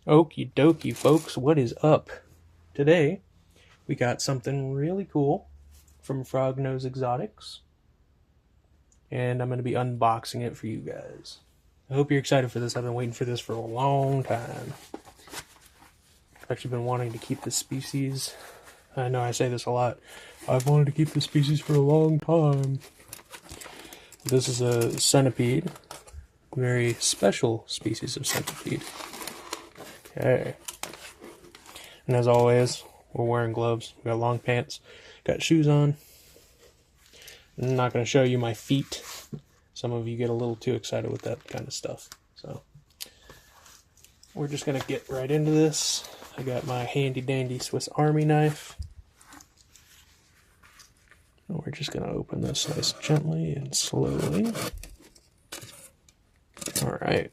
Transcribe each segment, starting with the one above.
Okie dokie, folks, what is up? Today, we got something really cool from Frog Nose Exotics, and I'm going to be unboxing it for you guys. I hope you're excited for this. I've been waiting for this for a long time. I've actually been wanting to keep this species. I know I say this a lot. I've wanted to keep this species for a long time. This is a centipede. A very special species of centipede. Okay. And as always, we're wearing gloves. We got long pants. Got shoes on. I'm not going to show you my feet. Some of you get a little too excited with that kind of stuff. So, we're just going to get right into this. I got my handy dandy Swiss Army knife. And we're just going to open this nice gently and slowly. Alright.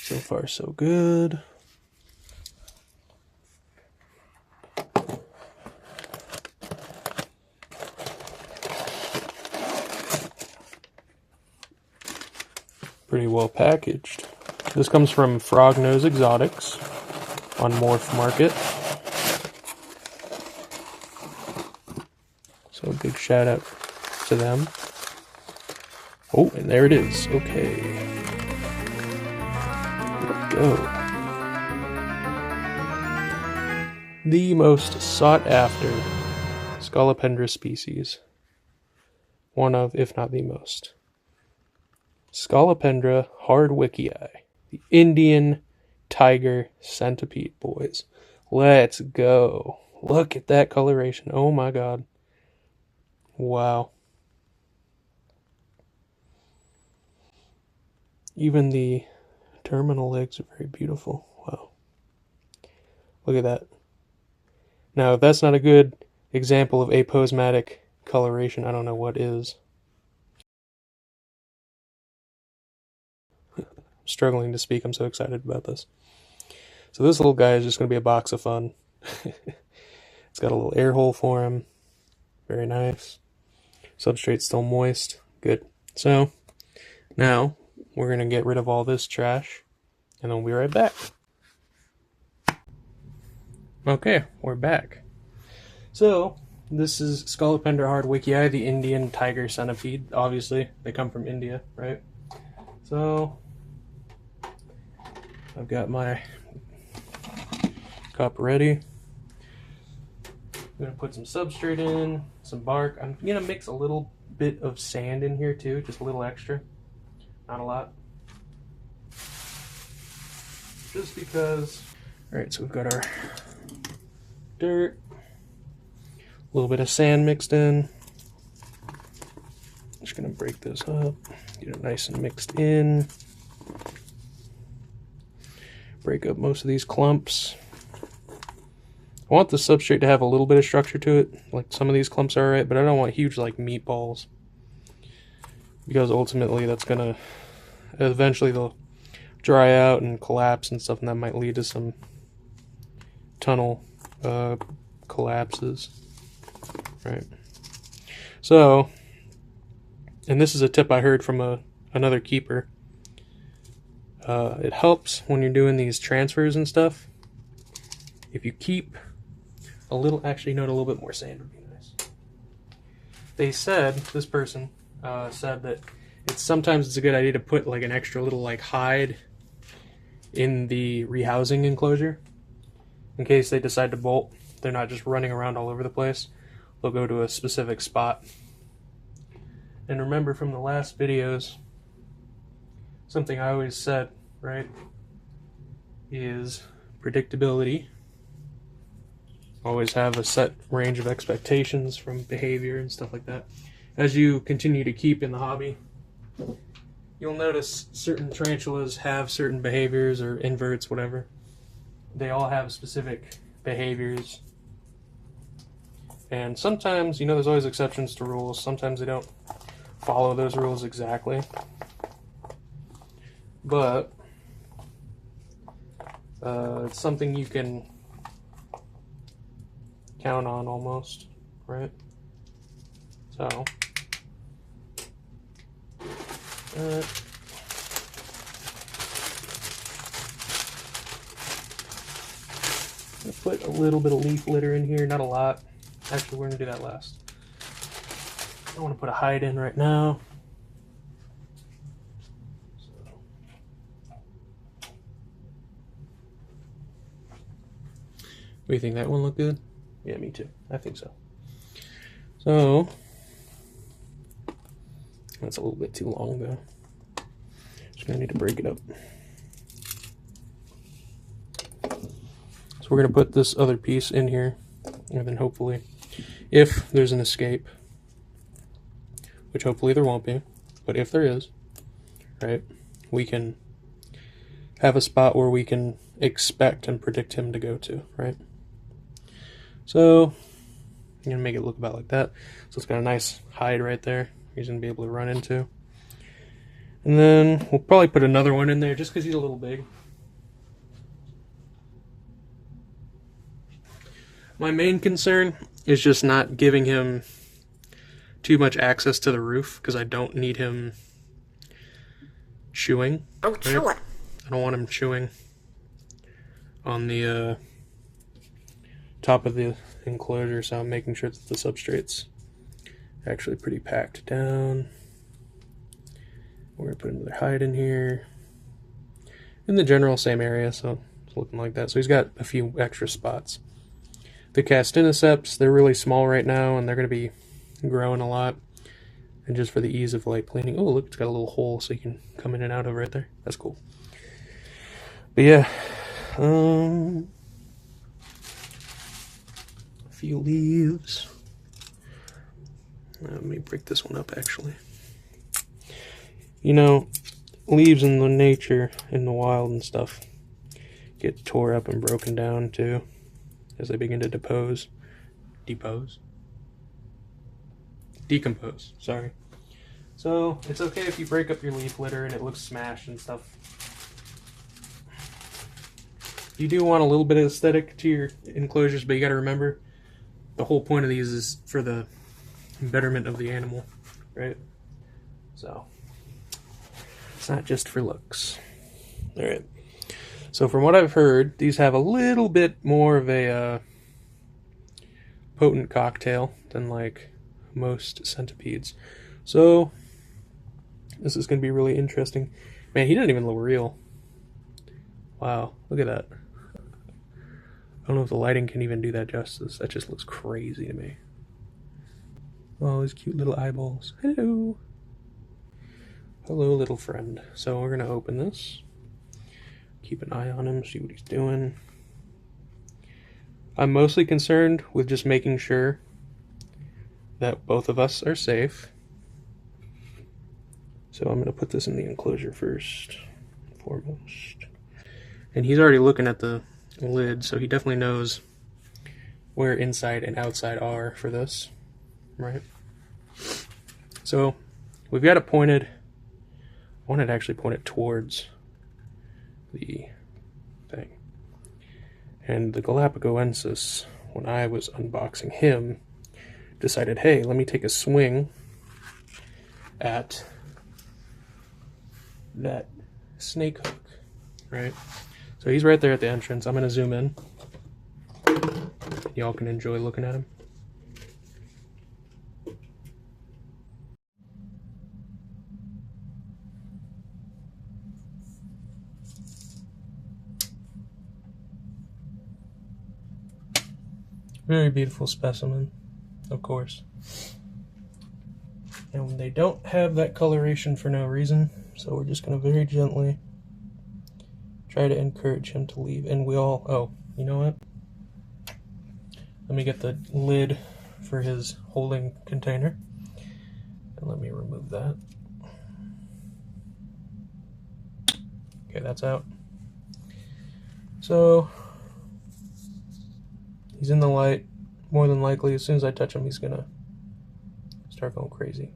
So far, so good. Pretty well packaged. This comes from Frog Nose Exotics on Morph Market. So a big shout out to them. Oh, and there it is. Okay. Here we go. The most sought after Scolopendra species. One of, if not the most. Scolopendra hardwickii, the Indian tiger centipede, boys. Let's go. Look at that coloration. Oh my god. Wow. Even the terminal legs are very beautiful. Wow. Look at that. Now, if that's not a good example of aposematic coloration, I don't know what is. I'm struggling to speak. I'm so excited about this. So this little guy is just going to be a box of fun. It's got a little air hole for him. Very nice. Substrate's still moist. Good. So, now, we're going to get rid of all this trash, and then we'll be right back. Okay, we're back. So, this is Scolopendra hardwickii, the Indian tiger centipede. Obviously, they come from India, right? So, I've got my cup ready. I'm going to put some substrate in, some bark. I'm going to mix a little bit of sand in here too, just a little extra. Not a lot. Just because. Alright, so we've got our dirt, a little bit of sand mixed in. Just going to break this up, get it nice and mixed in. Break up most of these clumps. I want the substrate to have a little bit of structure to it. Like some of these clumps are alright, but I don't want huge like meatballs. Because ultimately that's going to, eventually they'll dry out and collapse and stuff, and that might lead to some tunnel collapses. Right. So, and this is a tip I heard from another keeper. It helps when you're doing these transfers and stuff. If you keep a little, actually, no, a little bit more sand would be nice. They said, this person said that sometimes it's a good idea to put like an extra little like hide in the rehousing enclosure in case they decide to bolt. They're not just running around all over the place. They'll go to a specific spot. And remember from the last videos, something I always said, right, is predictability. Always have a set range of expectations from behavior and stuff like that. As you continue to keep in the hobby, you'll notice certain tarantulas have certain behaviors, or inverts, whatever. They all have specific behaviors. And sometimes, you know, there's always exceptions to rules. Sometimes they don't follow those rules exactly. But it's something you can count on almost, right? So, put a little bit of leaf litter in here, not a lot. Actually, we're going to do that last. I want to put a hide in right now. Do you think that one looked good? Yeah, me too. I think so. So, that's a little bit too long though. Just gonna need to break it up. So we're gonna put this other piece in here, and then hopefully, if there's an escape, which hopefully there won't be, but if there is, right, we can have a spot where we can expect and predict him to go to, right? So I'm gonna make it look about like that. So it's got a nice hide right there he's gonna be able to run into. And then we'll probably put another one in there just because he's a little big. My main concern is just not giving him too much access to the roof because I don't need him chewing. Oh, chew it. I don't want him chewing on the top of the enclosure, so I'm making sure that the substrate's actually pretty packed down. We're going to put another hide in here. In the general same area, so it's looking like that. So he's got a few extra spots. The castiniceps, they're really small right now, and they're going to be growing a lot. And just for the ease of like cleaning, oh look, it's got a little hole so you can come in and out of right there. That's cool. But yeah, a few leaves. Let me break this one up actually. You know, leaves in the nature, in the wild and stuff, get tore up and broken down too as they begin to decompose, so it's okay if you break up your leaf litter and it looks smashed and stuff. You do want a little bit of aesthetic to your enclosures, but you got to remember the whole point of these is for the betterment of the animal, right? So it's not just for looks. All right. So from what I've heard, these have a little bit more of a potent cocktail than like most centipedes. So this is going to be really interesting. Man, he doesn't even look real. Wow, look at that. I don't know if the lighting can even do that justice. That just looks crazy to me. Oh, his cute little eyeballs. Hello. Hello, little friend. So we're going to open this. Keep an eye on him, see what he's doing. I'm mostly concerned with just making sure that both of us are safe. So I'm going to put this in the enclosure first, foremost. And he's already looking at the lid, so he definitely knows where inside and outside are for this, right? So we've got it pointed. I want it to actually point it towards the thing. And the Galapagoensis, when I was unboxing him, decided, hey, let me take a swing at that snake hook, right? So he's right there at the entrance. I'm going to zoom in. Y'all can enjoy looking at him. Very beautiful specimen, of course. And they don't have that coloration for no reason, so we're just going to very gently try to encourage him to leave. And we all, oh, you know what? Let me get the lid for his holding container. And let me remove that. Okay, that's out. So he's in the light. More than likely, as soon as I touch him, he's gonna start going crazy.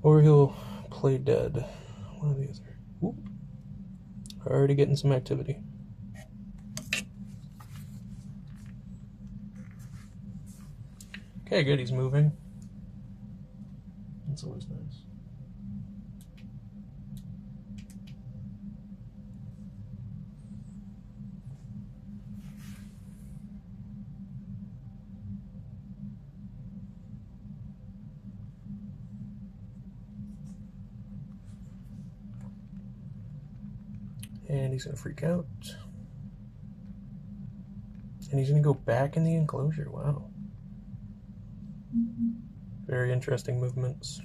Or he'll play dead. One of the other. Whoop. Already getting some activity. Okay, good, he's moving. That's always nice. And he's going to freak out. And he's going to go back in the enclosure. Wow. Very interesting movements.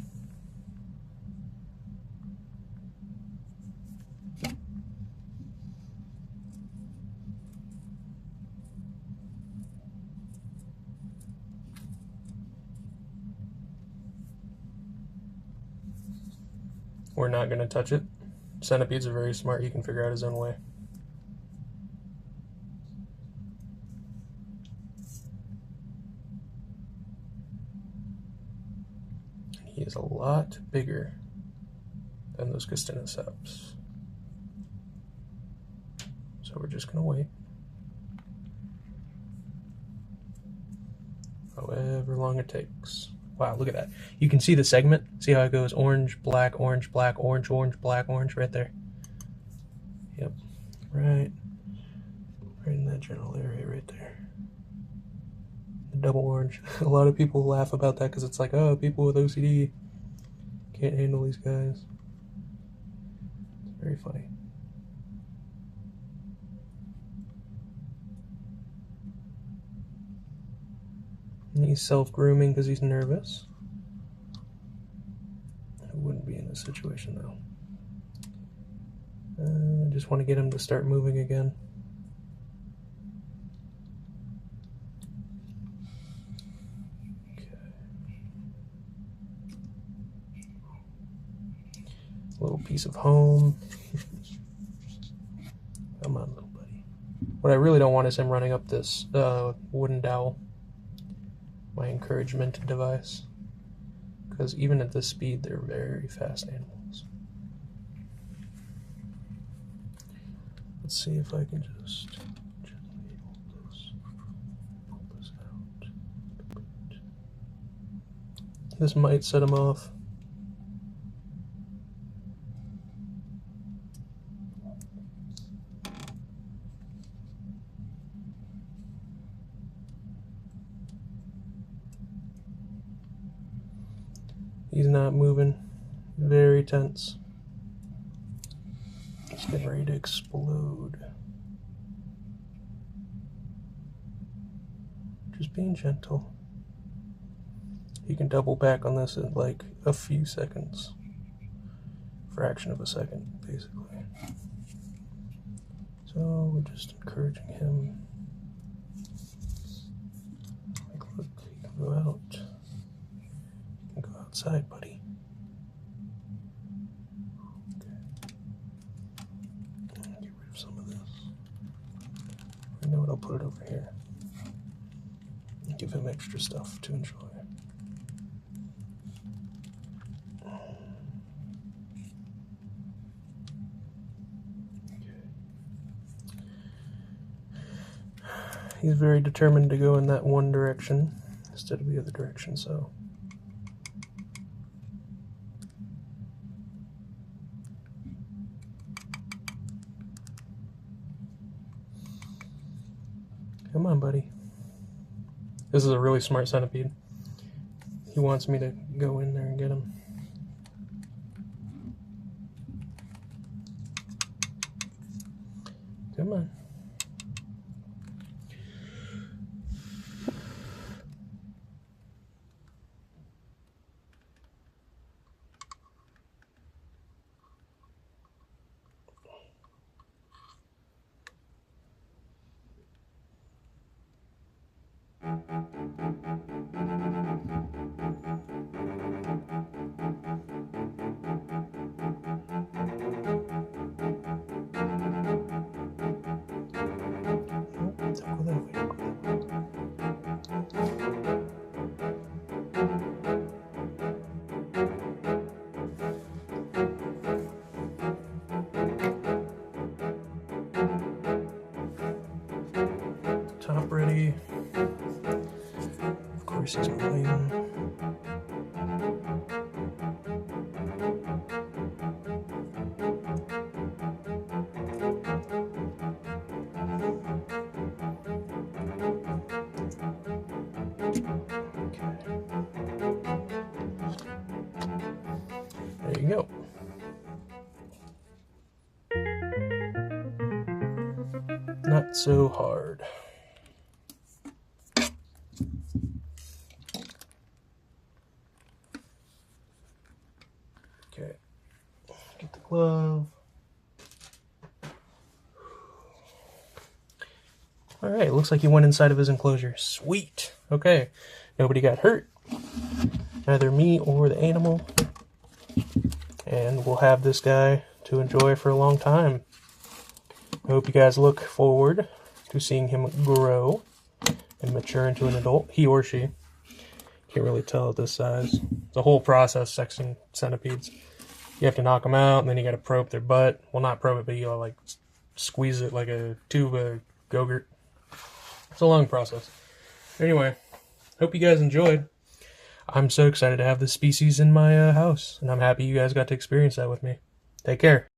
We're not going to touch it. Centipedes are very smart. He can figure out his own way. He is a lot bigger than those Castinoceps. So we're just going to wait. However long it takes. Wow, look at that. You can see the segment. See how it goes orange, black, orange, black, orange, orange, black, orange, right there. Yep, right in that general area right there. The double orange. A lot of people laugh about that because it's like, oh, people with OCD can't handle these guys. It's very funny. And he's self-grooming because he's nervous. I wouldn't be in this situation though. I just want to get him to start moving again. Okay. A little piece of home. Come on, little buddy. What I really don't want is him running up this wooden dowel. My encouragement device. Because even at this speed, they're very fast animals. Let's see if I can just gently hold this out. This might set him off. He's not moving. Very tense. He's getting ready to explode. Just being gentle. You can double back on this in like a few seconds. Fraction of a second, basically. So we're just encouraging him. Like, look, he can go out. You can go outside, buddy. Okay. Get rid of some of this. I know what, I'll put it over here. Give him extra stuff to enjoy. He's very determined to go in that one direction instead of the other direction, so. Come on, buddy. This is a really smart centipede. He wants me to go in there and get him. Come on. Top ready. Of course he's moving. There you go. not so hard. Okay, get the glove. Alright, looks like he went inside of his enclosure. Sweet! Okay, nobody got hurt. Neither me or the animal. And we'll have this guy to enjoy for a long time. I hope you guys look forward to seeing him grow and mature into an adult. He or she. Can't really tell at this size. It's a whole process, sexing centipedes. You have to knock them out, and then you gotta probe their butt. Well, not probe it, but you gotta like squeeze it like a tube of Go-Gurt. It's a long process. Anyway, hope you guys enjoyed. I'm so excited to have this species in my house, and I'm happy you guys got to experience that with me. Take care.